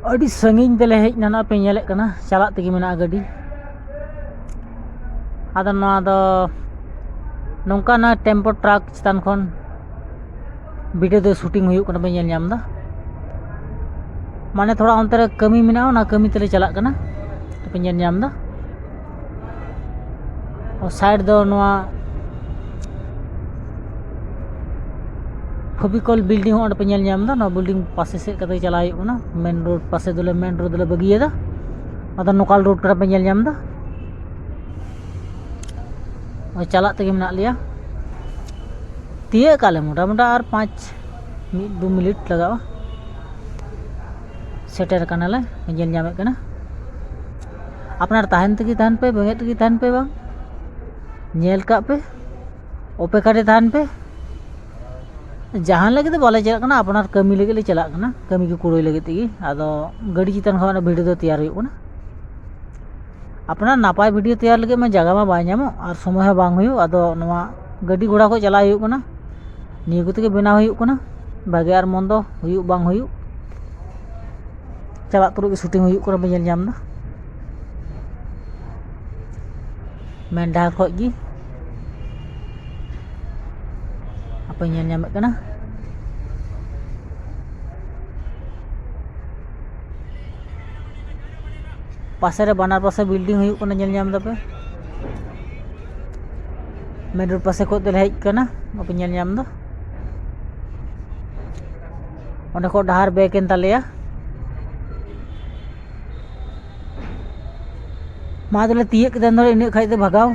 अड़ी संगीन तेले हेज ना पे नेले कना चला तेगी मेना गाड़ी आदा नोआ दो नौका ना टेम्पो ट्रक चितान खन वीडियो दो शूटिंग हुई पे नेल नाम दा माने थोड़ा अंतर कमी मेना ना कमी तेले चला कना पे नेल नाम दा और साइड दो नोआ फबिकल बिल्डिंग हो पे नेल नाम दा ना बिल्डिंग पासे से कते चला हुई ना मेन रोड पासे दोले मेन रोड दोले बगिए दा आदा नोकाल रोड करा पे नेल नाम दा और चला तेगे मेना लिया तिये काले मोटा मोटा और 5-2 मिनट लगावा सेटर कनाले नेल नामे कना अपनार ताहन तेगी ताहन पे बंगे तेगी ताहन पे बांग नेल का पे ओपेकारे ताहन पे जहाँ लगे तो बाले चला कना अपनार कमी लगे ले चला कना कमी के कुड़ोई लगे तेगी आदो गाड़ी चितान खा वीडियो दो तैयार हुई अपना नापाय वीडियो तैयार लगे मैं जगह में बाय नामो और समय बांग हुई आदो नवा गाड़ी घोड़ा को चला हुई कना निये को तेगे बनाव हुई कना भागे और मन दो हुई बांग हुई चला तुरु शूटिंग हुई कना पे नेल नाम दा मेन डाहर खो गी apa yang nyampe kena पासे रे बानार पासे बिल्डिंग हुई कना नेल नाम दापे मेन रोड पासे को तेल हेज कना apa नेल नाम दा ओंडे को डाहर बेक एन तालेया मा दोले तिये केदेन दो इने खाइ दे भगाव